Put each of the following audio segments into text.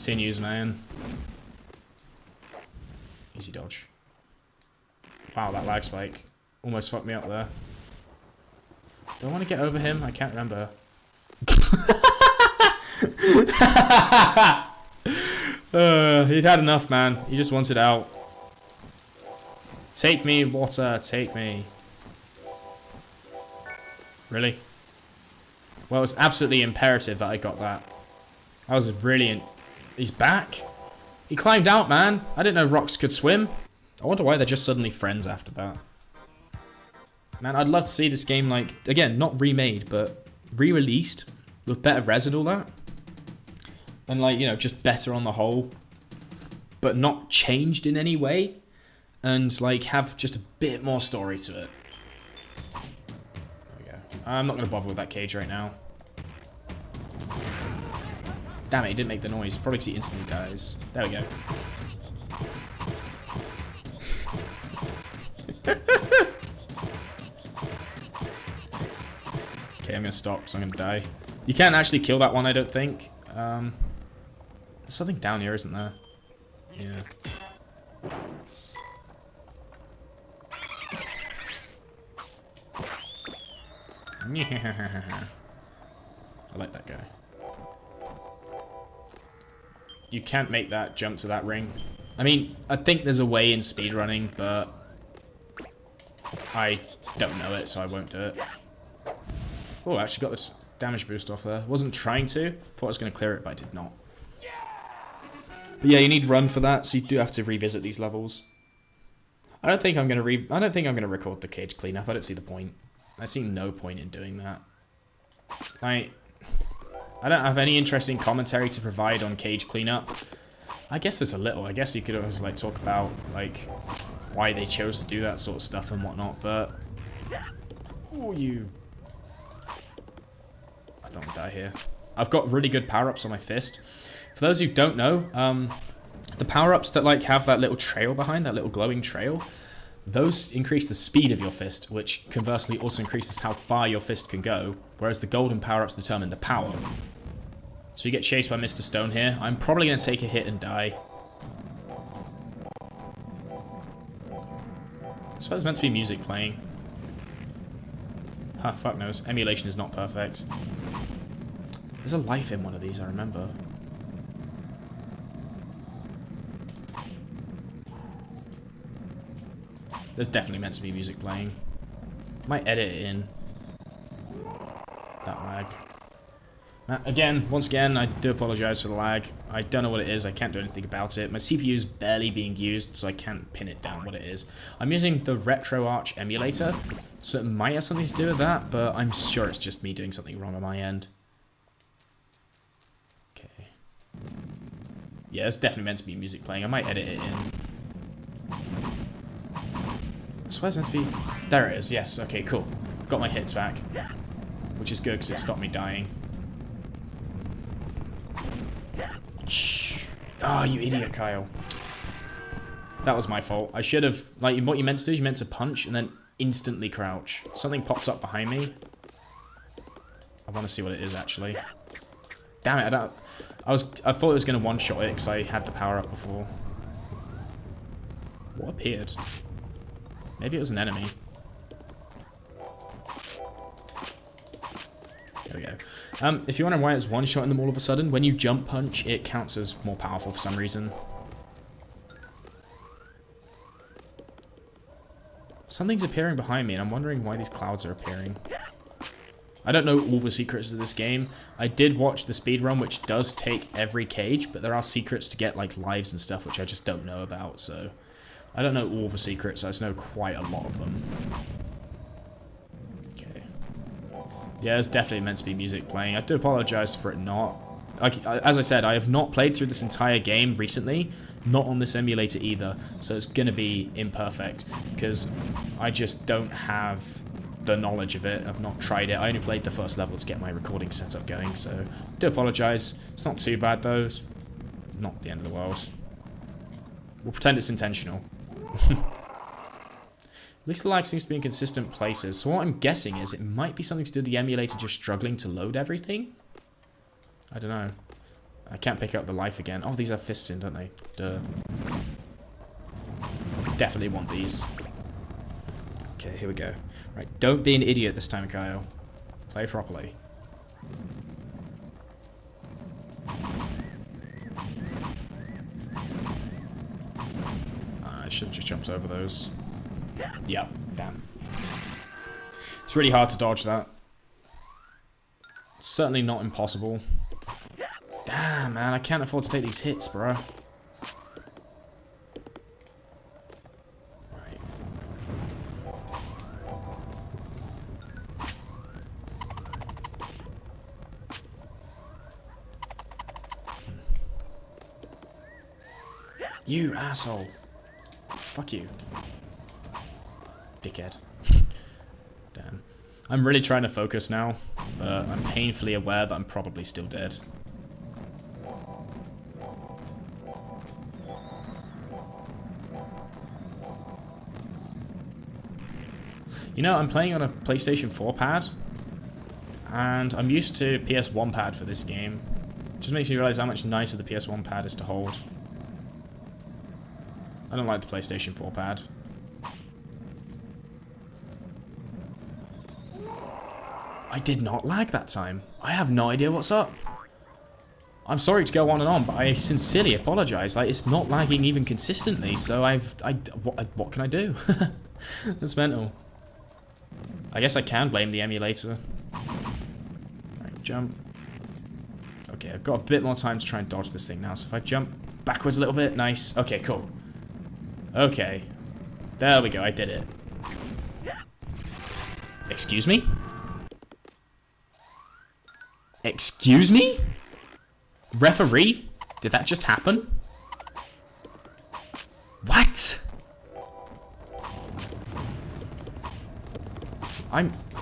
continues, man. Easy dodge. Wow, that lag spike almost fucked me up there. Do I want to get over him? I can't remember. He'd had enough, man. He just wanted out. Take me, water, take me. Really? Well, it was absolutely imperative that I got that. That was brilliant. He's back? He climbed out, man. I didn't know rocks could swim. I wonder why they're just suddenly friends after that. Man, I'd love to see this game, like, again, not remade, but re-released with better res and all that. And, like, you know, just better on the whole. But not changed in any way. And, like, have just a bit more story to it. There we go. I'm not going to bother with that cage right now. Damn it, he didn't make the noise. Probably because he instantly dies. There we go. Okay, I'm going to stop because I'm going to die. You can't actually kill that one, I don't think. There's something down here, isn't there? Yeah. I like that guy. You can't make that jump to that ring. I mean, I think there's a way in speedrunning, but I don't know it, so I won't do it. Oh, I actually got this damage boost off there. Wasn't trying to. Thought I was going to clear it, but I did not. But yeah, you need run for that, so you do have to revisit these levels. I don't think I'm going to record the cage cleanup. I don't see the point. I see no point in doing that. I don't have any interesting commentary to provide on cage cleanup. I guess there's a little. I guess you could always like talk about like why they chose to do that sort of stuff and whatnot, but oh, you! I don't want to die here. I've got really good power-ups on my fist. For those who don't know, the power-ups that like have that little trail behind, that little glowing trail, those increase the speed of your fist, which conversely also increases how far your fist can go, whereas the golden power-ups determine the power. So you get chased by Mr. Stone here. I'm probably going to take a hit and die. I suppose there's meant to be music playing. Huh, fuck knows. Emulation is not perfect. There's a life in one of these, I remember. There's definitely meant to be music playing. Might edit it in. That lag. Once again, I do apologize for the lag. I don't know what it is. I can't do anything about it. My CPU is barely being used, so I can't pin it down what it is. I'm using the RetroArch emulator, so it might have something to do with that, but I'm sure it's just me doing something wrong on my end. Okay. Yeah, it's definitely meant to be music playing. I might edit it in. So where's it meant to be? There it is, yes. Okay, cool. Got my hits back. Which is good because it stopped me dying. Shh. Oh, you idiot, Kyle. That was my fault. I should have... Like, what you meant to do is you meant to punch and then instantly crouch. Something pops up behind me. I want to see what it is, actually. Damn it, I don't... I thought it was going to one-shot it because I had the power up before. What appeared? Maybe it was an enemy. There we go. If you wonder why it's one-shotting them all of a sudden, when you jump punch, it counts as more powerful for some reason. Something's appearing behind me, and I'm wondering why these clouds are appearing. I don't know all the secrets of this game. I did watch the speedrun, which does take every cage, but there are secrets to get, like, lives and stuff, which I just don't know about, so... I don't know all the secrets, I just know quite a lot of them. Okay. Yeah, there's definitely meant to be music playing. I do apologize for it not. As I said, I have not played through this entire game recently, not on this emulator either, so it's going to be imperfect, because I just don't have the knowledge of it. I've not tried it. I only played the first level to get my recording setup going, so I do apologize. It's not too bad, though. It's not the end of the world. We'll pretend it's intentional. At least the lag seems to be in consistent places. So what I'm guessing is it might be something to do with the emulator just struggling to load everything. I don't know. I can't pick up the life again. Oh, these have fists in, don't they? Duh. Definitely want these. Okay, here we go. Right, don't be an idiot this time, Kyle. Play properly. I should have just jumped over those. Yep, damn. It's really hard to dodge that. Certainly not impossible. Damn, man, I can't afford to take these hits, bro. Right. You asshole. Fuck you. Dickhead. Damn. I'm really trying to focus now, but I'm painfully aware that I'm probably still dead. You know, I'm playing on a PlayStation 4 pad, and I'm used to PS1 pad for this game. It just makes me realize how much nicer the PS1 pad is to hold. I don't like the PlayStation 4 pad. I did not lag that time. I have no idea what's up. I'm sorry to go on and on, but I sincerely apologize. Like, it's not lagging even consistently, so what can I do? That's mental. I guess I can blame the emulator. Right, jump. Okay, I've got a bit more time to try and dodge this thing now, so if I jump backwards a little bit, nice. Okay, cool. Okay. There we go, I did it. Excuse me? Excuse me? Referee? Did that just happen? What?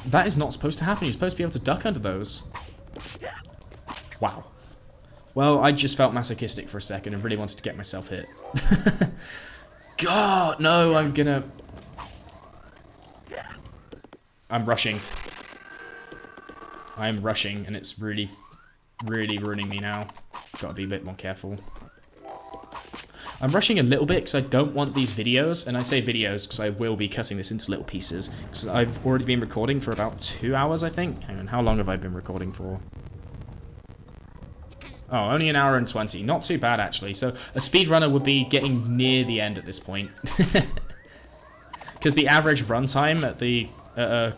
That is not supposed to happen. You're supposed to be able to duck under those. Wow. Well, I just felt masochistic for a second and really wanted to get myself hit. God, no, I'm rushing. I'm rushing, and it's really, really ruining me now. Gotta be a bit more careful. I'm rushing a little bit because I don't want these videos, and I say videos because I will be cutting this into little pieces, because I've already been recording for about 2 hours, I think. Hang on, how long have I been recording for? Oh, only 1 hour and 20. Not too bad, actually. So a speedrunner would be getting near the end at this point. Because the average runtime at the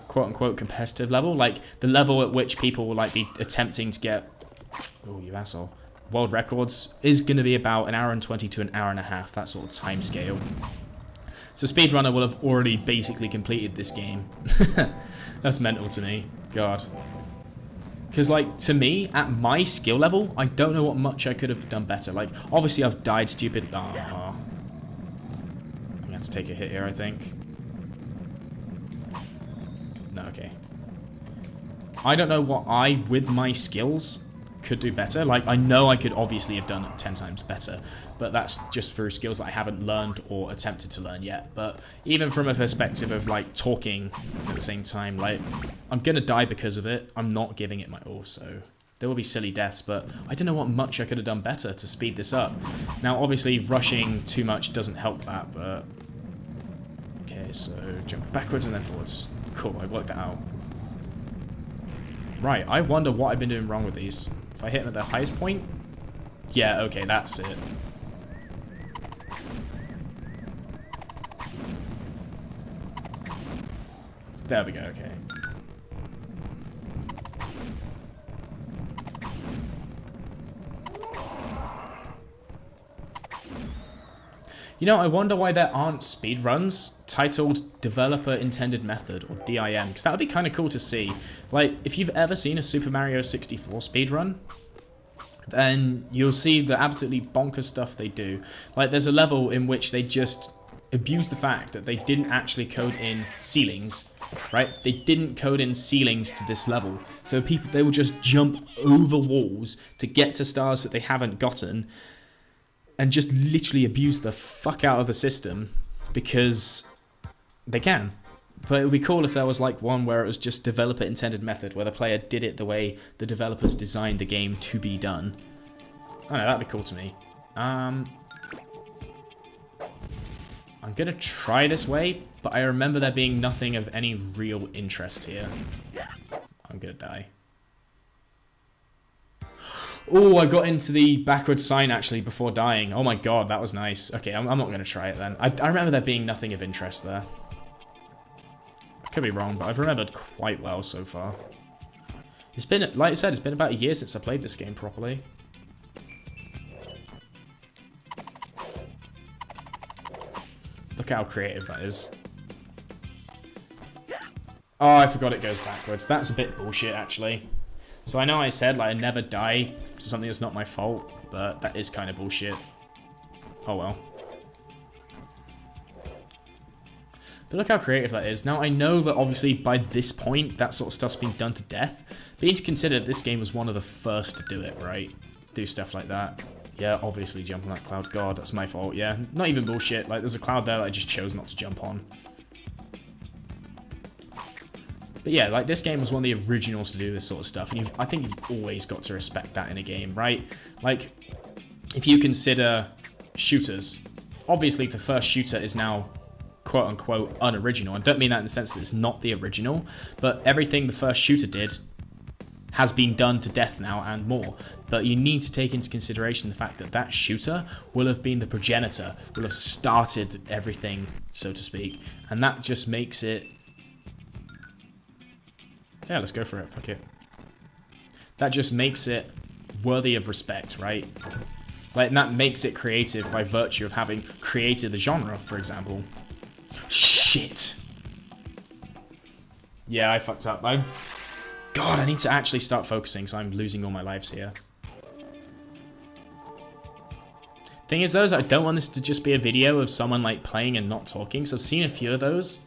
quote-unquote competitive level, like the level at which people will like be attempting to get... Oh, you asshole. World records is going to be about 1 hour and 20 to 1 hour and a half, that sort of time scale. So speedrunner will have already basically completed this game. That's mental to me. God. Because, like, to me, at my skill level, I don't know what much I could have done better. Like, obviously I've died stupid. I'm going to have to take a hit here, I think. No, okay. I don't know what I, with my skills, could do better. Like, I know I could obviously have done it 10 times better, but that's just through skills that I haven't learned or attempted to learn yet. But even from a perspective of, like, talking at the same time, like, I'm gonna die because of it. I'm not giving it my all, so there will be silly deaths, but I don't know what much I could have done better to speed this up. Now, obviously, rushing too much doesn't help that, but... Okay, so jump backwards and then forwards. Cool, I worked that out. Right, I wonder what I've been doing wrong with these. If I hit them at the highest point? Yeah, okay, that's it. There we go, okay. You know, I wonder why there aren't speedruns titled Developer Intended Method, or DIN, because that would be kind of cool to see. Like, if you've ever seen a Super Mario 64 speedrun, then you'll see the absolutely bonkers stuff they do. Like, there's a level in which they just abuse the fact that they didn't actually code in ceilings, right? They didn't code in ceilings to this level. So they will just jump over walls to get to stars that they haven't gotten, and just literally abuse the fuck out of the system because they can. But it would be cool if there was like one where it was just developer intended method, where the player did it the way the developers designed the game to be done. I don't know, that'd be cool to me. I'm gonna try this way, but I remember there being nothing of any real interest here. I'm gonna die. Oh, I got into the backwards sign actually before dying. Oh my god, that was nice. Okay, I'm not gonna try it then. I remember there being nothing of interest there. I could be wrong, but I've remembered quite well so far. It's been, like I said, it's been about a year since I played this game properly. Look how creative that is. Oh, I forgot it goes backwards. That's a bit bullshit, actually. So I know I said, like, I never die for something that's not my fault, but that is kind of bullshit. Oh, well. But look how creative that is. Now, I know that, obviously, by this point, that sort of stuff's been done to death. But you need to consider this game was one of the first to do it, right? Do stuff like that. Yeah, obviously jump on that cloud. God, that's my fault. Yeah, not even bullshit. Like, there's a cloud there that I just chose not to jump on. But yeah, like, this game was one of the originals to do this sort of stuff. And I think you've always got to respect that in a game, right? Like, if you consider shooters, obviously the first shooter is now quote-unquote unoriginal. I don't mean that in the sense that it's not the original, but everything the first shooter did has been done to death now and more. But you need to take into consideration the fact that that shooter will have been the progenitor, will have started everything, so to speak. And that just makes it... Yeah, let's go for it. Fuck it. That just makes it worthy of respect, right? Like, and that makes it creative by virtue of having created the genre, for example. Shit! Yeah, I fucked up. God, I need to actually start focusing, so I'm losing all my lives here. Thing is, though, is I don't want this to just be a video of someone, like, playing and not talking, so I've seen a few of those,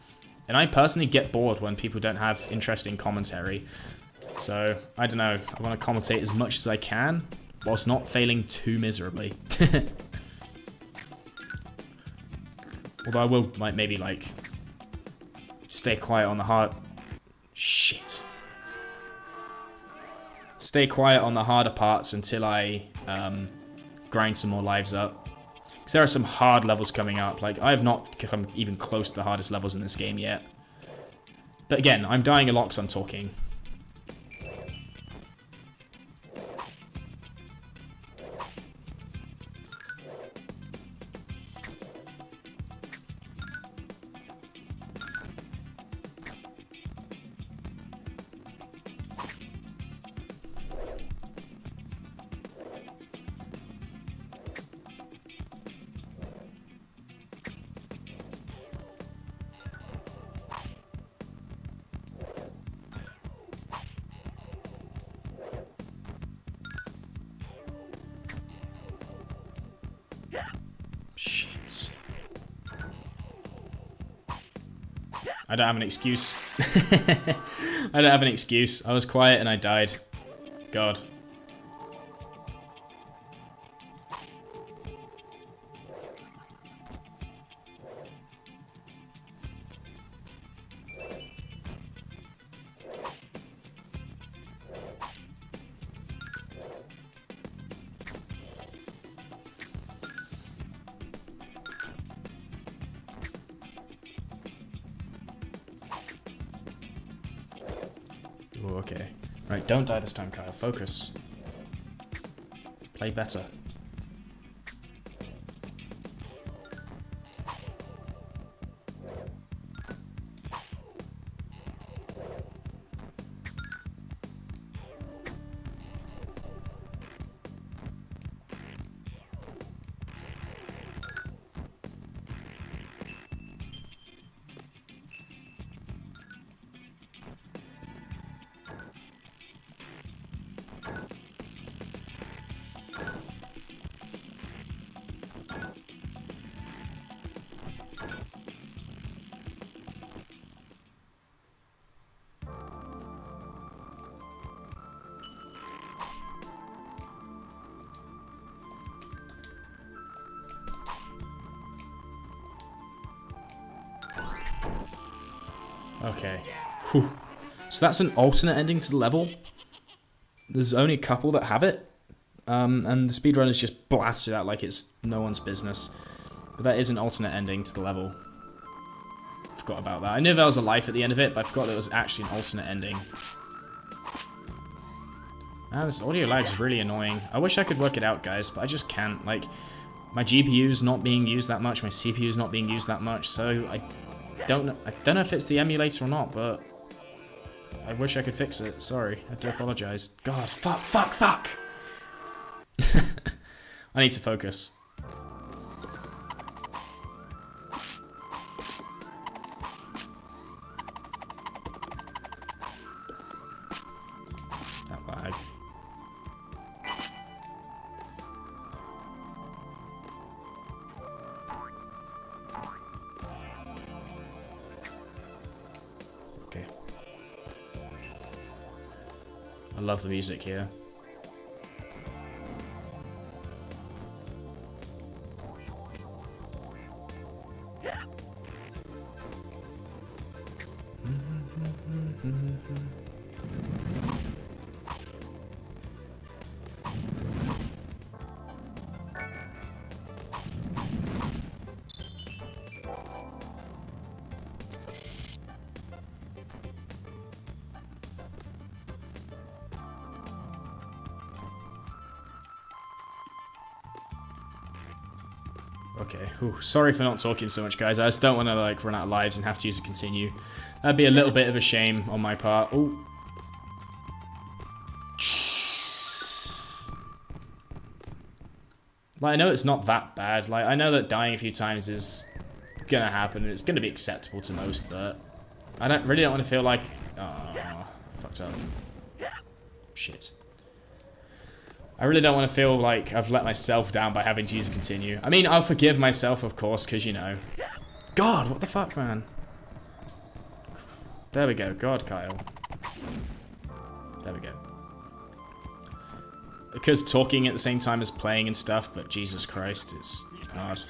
and I personally get bored when people don't have interesting commentary. So, I don't know, I want to commentate as much as I can, whilst not failing too miserably. Although I will, like, maybe, like, stay quiet on the hard... Shit. Stay quiet on the harder parts until I grind some more lives up. Because there are some hard levels coming up. Like, I have not come even close to the hardest levels in this game yet. But again, I'm dying a lot because I'm talking. Shit. I don't have an excuse. I don't have an excuse. I was quiet and I died. God. Ooh, okay. Right, don't die this time, Kyle. Focus. Play better. Okay. Whew. So that's an alternate ending to the level? There's only a couple that have it? And the speedrunners just blast through that like it's no one's business. But that is an alternate ending to the level. Forgot about that. I knew there was a life at the end of it, but I forgot that it was actually an alternate ending. Man, this audio lag is really annoying. I wish I could work it out, guys, but I just can't. Like, my GPU's not being used that much, my CPU's not being used that much, so I don't know if it's the emulator or not, but I wish I could fix it. Sorry, I do apologize. God, fuck! I need to focus. That lag. Okay. I love the music here. Okay, whew. Sorry for not talking so much, guys. I just don't want to like run out of lives and have to use a continue. That'd be a little bit of a shame on my part. Ooh. Like, I know it's not that bad. Like, I know that dying a few times is gonna happen and it's gonna be acceptable to most, but I really don't want to feel like... Oh, fucked up. Shit. I really don't want to feel like I've let myself down by having to use a continue. I mean, I'll forgive myself, of course, because, you know... God, what the fuck, man? There we go. God, Kyle. There we go. Because talking at the same time as playing and stuff, but Jesus Christ, it's hard.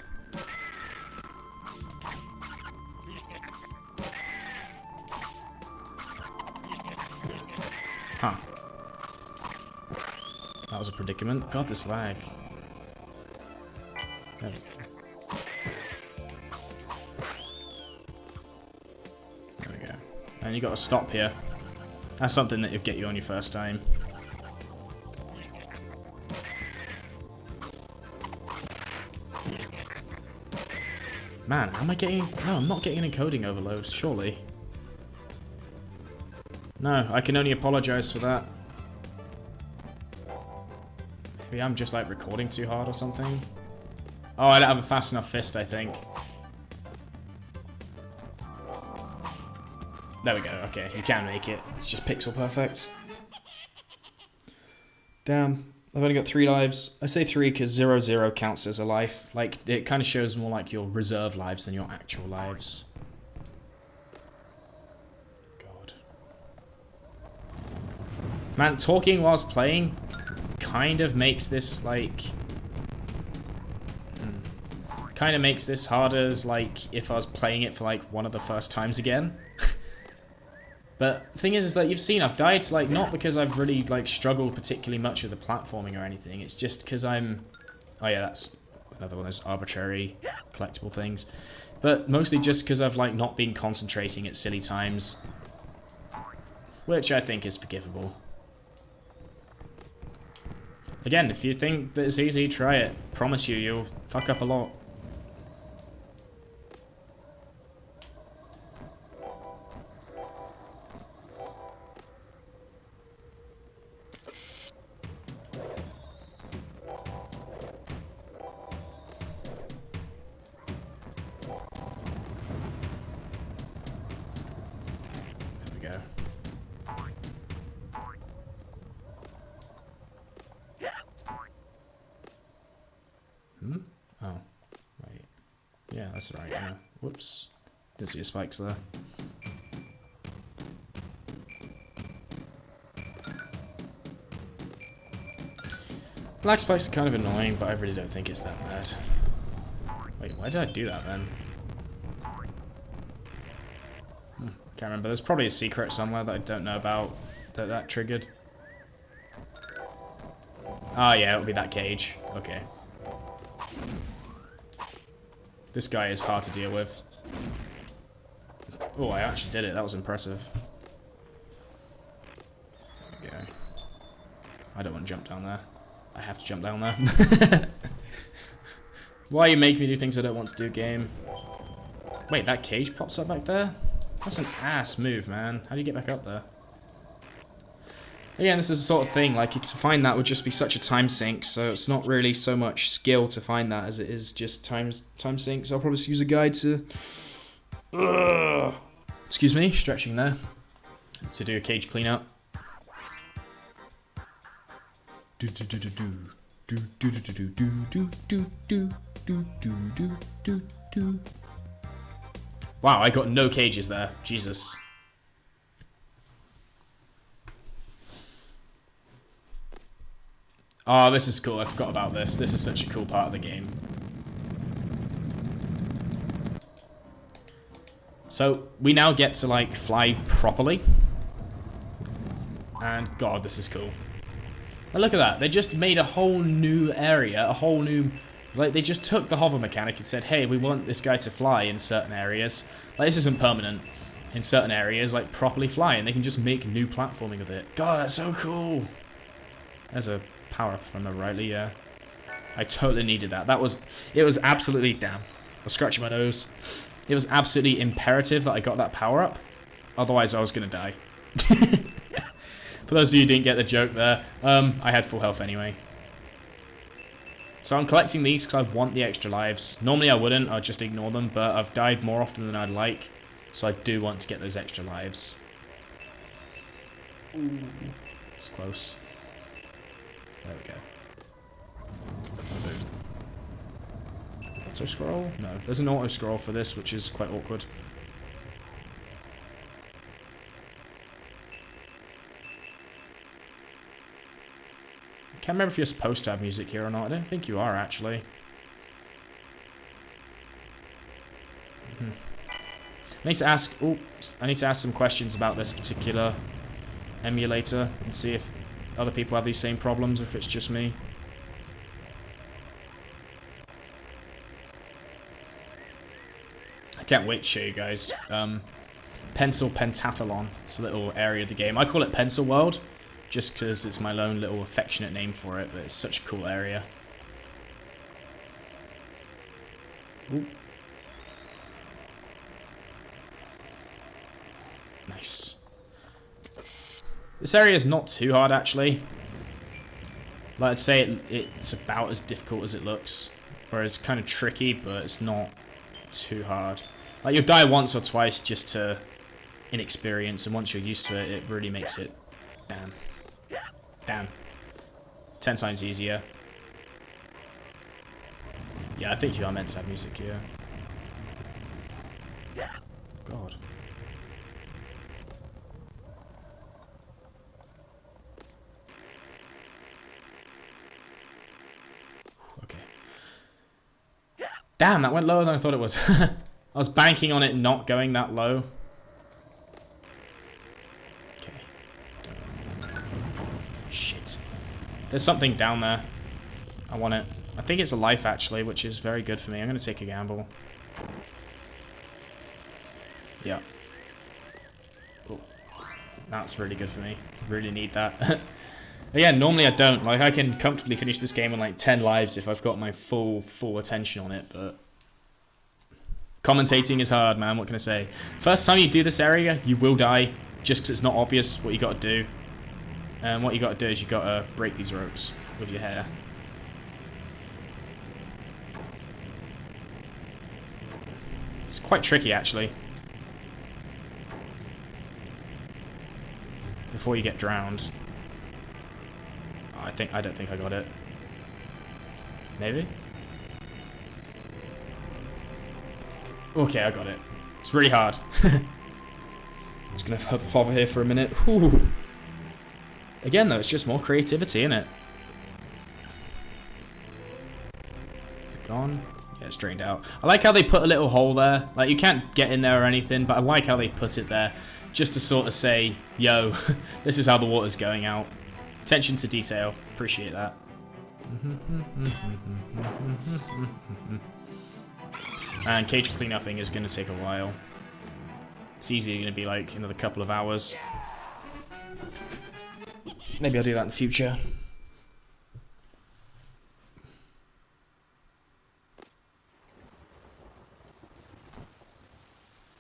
Huh. That was a predicament. God, this lag. There we go. There we go. And you got to stop here. That's something that will get you on your first time. Man, am I getting... No, I'm not getting an encoding overload, surely. No, I can only apologize for that. Maybe I'm just, like, recording too hard or something. Oh, I don't have a fast enough fist, I think. There we go, okay, you can make it. It's just pixel perfect. Damn, I've only got 3 lives. I say 3 because 0-0 counts as a life. Like, it kind of shows more like your reserve lives than your actual lives. God. Man, talking whilst playing kind of makes this, like... kind of makes this harder as, like, if I was playing it for, like, one of the first times again. But the thing is that you've seen I've died, like, not because I've really, like, struggled particularly much with the platforming or anything. It's just because I'm... Oh yeah, that's another one of those arbitrary collectible things. But mostly just because I've, like, not been concentrating at silly times. Which I think is forgivable. Again, if you think that it's easy, try it. Promise you, you'll fuck up a lot. Oh, wait. Yeah, that's right, yeah. Whoops. Didn't see the spikes there. Black spikes are kind of annoying, but I really don't think it's that bad. Wait, why did I do that then? Can't remember. There's probably a secret somewhere that I don't know about that triggered. Oh, yeah, it'll be that cage. Okay. This guy is hard to deal with. Oh, I actually did it. That was impressive. There we go. I don't want to jump down there. I have to jump down there. Why you make me do things I don't want to do, game? Wait, that cage pops up back there? That's an ass move, man. How do you get back up there? Again, this is the sort of thing, like, to find that would just be such a time sink, so it's not really so much skill to find that as it is just time sink, so I'll probably just use a guide to... Excuse me, stretching there. To do a cage cleanup. Wow, I got no cages there. Jesus. Oh, this is cool. I forgot about this. This is such a cool part of the game. So, we now get to, like, fly properly. And, God, this is cool. Now, look at that. They just made a whole new area, a whole new... Like, they just took the hover mechanic and said, hey, we want this guy to fly in certain areas. Like, this isn't permanent. In certain areas, like, properly fly, and they can just make new platforming with it. God, that's so cool. There's a power-up, if I remember rightly, yeah. I totally needed that. It was absolutely... Damn. I'm scratching my nose. It was absolutely imperative that I got that power-up. Otherwise, I was going to die. For those of you who didn't get the joke there, I had full health anyway. So I'm collecting these because I want the extra lives. Normally I wouldn't, I'd just ignore them, but I've died more often than I'd like, so I do want to get those extra lives. Ooh, it's close. There we go. Auto scroll? No, there's an auto scroll for this, which is quite awkward. Can't remember if you're supposed to have music here or not. I don't think you are, actually. I need to ask... Oh, I need to ask some questions about this particular emulator and see if other people have these same problems or if it's just me. I can't wait to show you guys. Pencil Pentathlon. It's a little area of the game. I call it Pencil World. Just because it's my own little affectionate name for it, but it's such a cool area. Ooh. Nice. This area is not too hard, actually. Like, I'd say it's about as difficult as it looks. Or it's kind of tricky, but it's not too hard. Like, you'll die once or twice just to inexperience, and once you're used to it, it really makes it... Damn. Damn. 10 times easier. Yeah, I think you are meant to have music here. God. Okay. Damn, that went lower than I thought it was. I was banking on it not going that low. Shit. There's something down there. I want it. I think it's a life, actually, which is very good for me. I'm going to take a gamble. Yeah. Oh, that's really good for me. Really need that. Yeah, normally I don't. Like, I can comfortably finish this game on, like, 10 lives if I've got my full attention on it, but... Commentating is hard, man. What can I say? First time you do this area, you will die, just because it's not obvious what you got to do. And what you got to do is you got to break these ropes with your hair. It's quite tricky, actually. Before you get drowned. I don't think I got it. Maybe? Okay, I got it. It's really hard. I'm just gonna hover here for a minute. Whew. Again, though, it's just more creativity, isn't it? Is it gone? Yeah, it's drained out. I like how they put a little hole there. Like, you can't get in there or anything, but I like how they put it there. Just to sort of say, yo, this is how the water's going out. Attention to detail. Appreciate that. And cage cleanupping is going to take a while. It's easily going to be like another couple of hours. Maybe I'll do that in the future.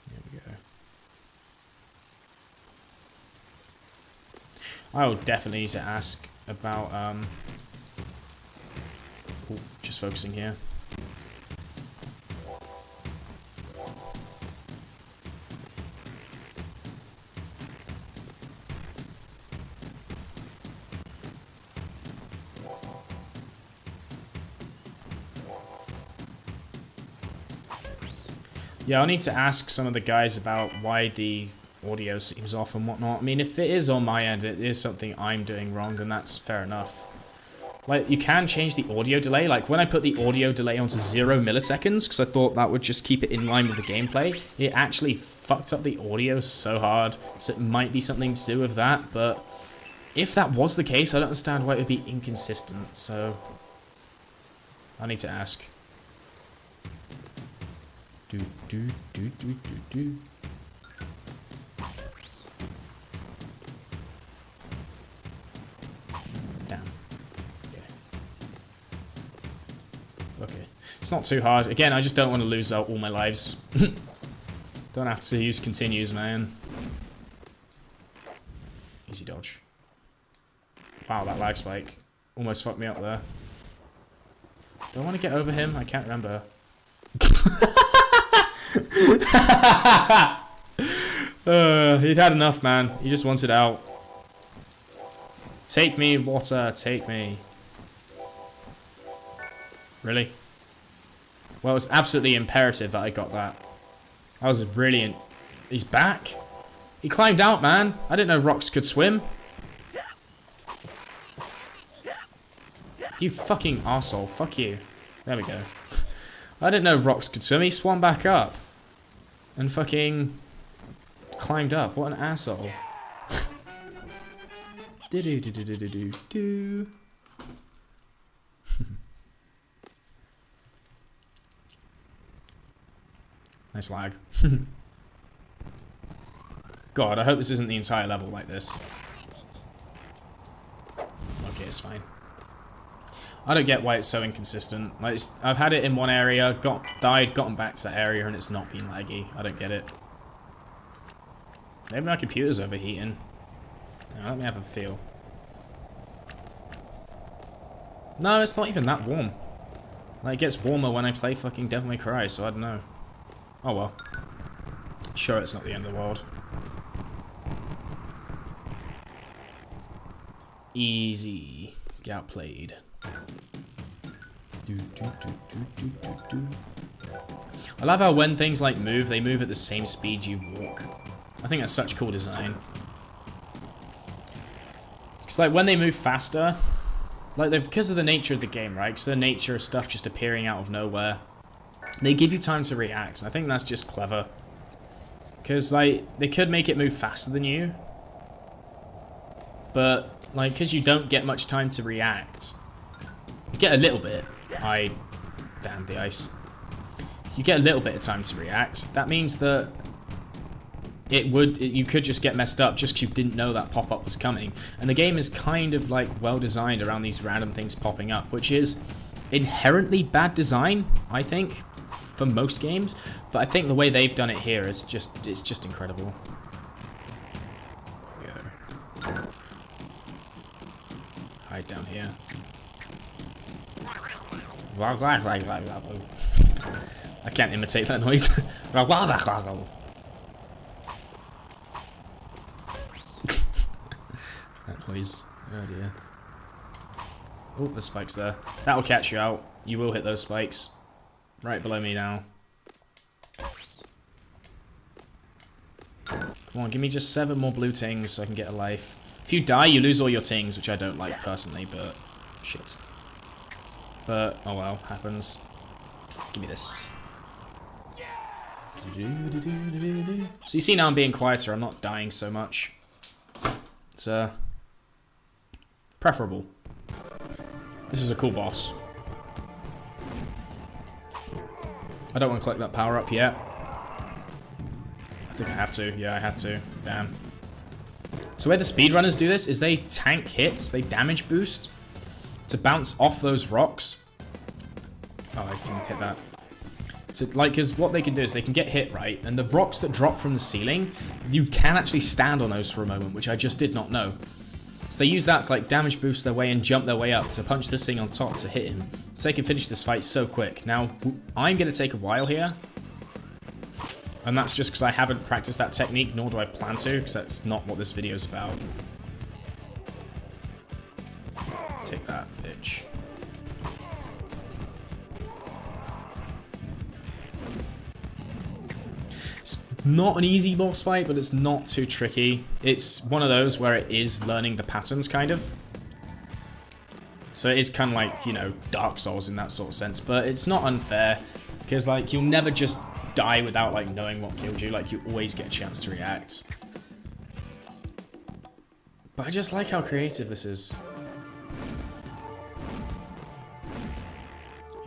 There we go. I will definitely need to ask about just focusing here. Yeah, I'll need to ask some of the guys about why the audio seems off and whatnot. I mean, if it is on my end, it is something I'm doing wrong, then that's fair enough. Like, you can change the audio delay. Like, when I put the audio delay onto 0 milliseconds, because I thought that would just keep it in line with the gameplay, it actually fucked up the audio so hard. So it might be something to do with that, but if that was the case, I don't understand why it would be inconsistent, so I need to ask. Damn. Okay. It's not too hard. Again, I just don't want to lose out all my lives. Don't have to use continues, man. Easy dodge. Wow, that lag spike almost fucked me up there. Do I want to get over him? I can't remember. He'd had enough, man. He just wanted out. Take me, water, take me. Really? Well, it's absolutely imperative that I got that. That was brilliant. He's back? He climbed out, man. I didn't know rocks could swim. You fucking arsehole. Fuck you. There we go. I didn't know rocks could swim. He swam back up. And fucking climbed up. What an asshole. Do-do-do-do-do-do-do. Nice lag. God, I hope this isn't the entire level like this. Okay, it's fine. I don't get why it's so inconsistent. Like, I've had it in one area, died, gotten back to that area, and it's not been laggy. I don't get it. Maybe my computer's overheating. Now, let me have a feel. No, it's not even that warm. Like, it gets warmer when I play fucking Devil May Cry, so I don't know. Oh well. Sure, it's not the end of the world. Easy. Get outplayed. I love how when things like move, they move at the same speed you walk. I think that's such cool design. Because like when they move faster, like because of the nature of the game, right? Because the nature of stuff just appearing out of nowhere, they give you time to react. And I think that's just clever. Because like they could make it move faster than you, but like because you don't get much time to react. You get a little bit. Damn the ice. You get a little bit of time to react. That means that you could just get messed up just because you didn't know that pop-up was coming. And the game is kind of like well designed around these random things popping up, which is inherently bad design, I think, for most games. But I think the way they've done it here is it's just incredible. Yeah. Hide down here. I can't imitate that noise. That noise. Oh dear. Oh, the spike's there. That will catch you out. You will hit those spikes. Right below me now. Come on, give me just 7 more blue tings so I can get a life. If you die, you lose all your tings, which I don't like personally, but shit. But, oh well, happens. Give me this. So you see now I'm being quieter, I'm not dying so much. It's, preferable. This is a cool boss. I don't want to collect that power up yet. I think I have to. Yeah, I had to. Damn. So where the speedrunners do this is they tank hits, they damage boost to bounce off those rocks. Oh, I can hit that. So, like, because what they can do is they can get hit, right? And the rocks that drop from the ceiling, you can actually stand on those for a moment, which I just did not know. So they use that to, like, damage boost their way and jump their way up to punch this thing on top to hit him. So they can finish this fight so quick. Now, I'm going to take a while here. And that's just because I haven't practiced that technique, nor do I plan to, because that's not what this video is about. Take that, bitch. It's not an easy boss fight, but it's not too tricky. It's one of those where it is learning the patterns, kind of. So it is kind of like, you know, Dark Souls in that sort of sense, but it's not unfair, because, like, you'll never just die without, like, knowing what killed you. Like, you always get a chance to react. But I just like how creative this is.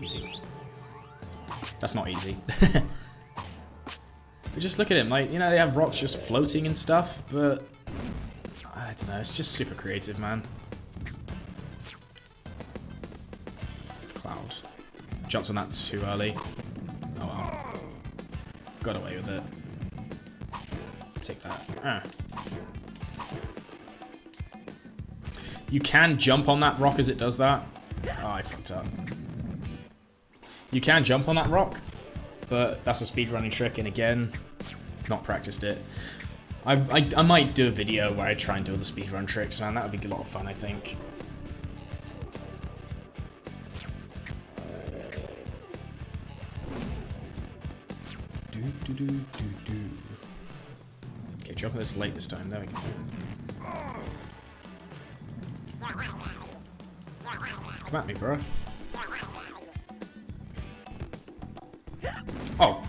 Easy. That's not easy. But just look at him, like, you know, they have rocks just floating and stuff, but I don't know, it's just super creative, man. Cloud. Jumped on that too early. Oh well. Got away with it. Take that. You can jump on that rock as it does that. Oh, I fucked up. You can jump on that rock, but that's a speedrunning trick, and again, not practiced it. I might do a video where I try and do all the speedrun tricks, man. That would be a lot of fun, I think. Okay, jumping this late this time. There we go. Come at me, bro. Oh.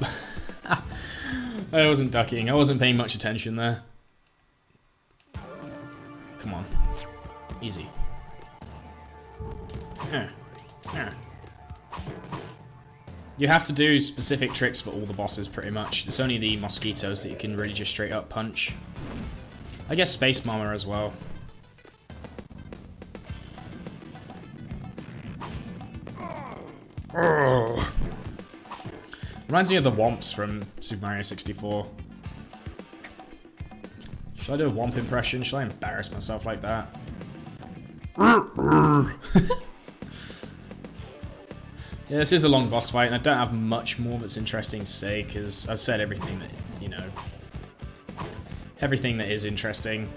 I wasn't ducking. I wasn't paying much attention there. Come on. Easy. You have to do specific tricks for all the bosses, pretty much. It's only the mosquitoes that you can really just straight up punch. I guess Space Mama as well. Oh. Reminds me of the Womps from Super Mario 64. Should I do a Womp impression? Should I embarrass myself like that? Yeah, this is a long boss fight, and I don't have much more that's interesting to say, because I've said everything that, you know, everything that is interesting.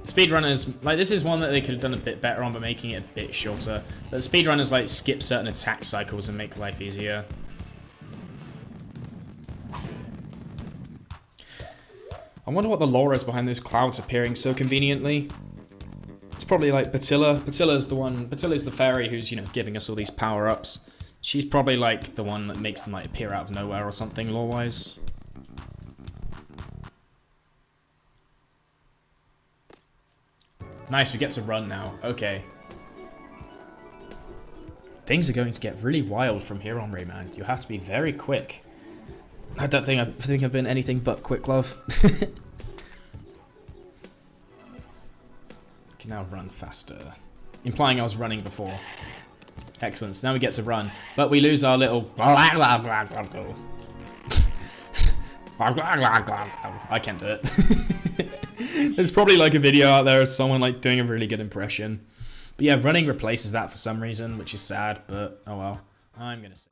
Speedrunners, like, this is one that they could have done a bit better on, but making it a bit shorter. But speedrunners, like, skip certain attack cycles and make life easier. I wonder what the lore is behind those clouds appearing so conveniently. It's probably like Batilla. Batilla's the fairy who's, you know, giving us all these power-ups. She's probably like the one that makes them like appear out of nowhere or something, lore-wise. Nice, we get to run now. Okay. Things are going to get really wild from here on, Rayman. You have to be very quick. I don't think I've been anything but quick, love. Can now run faster. Implying I was running before. Excellent. So now we get to run. But we lose our little... I can't do it. There's probably like a video out there of someone like doing a really good impression. But yeah, running replaces that for some reason, which is sad, but oh well. I'm gonna say...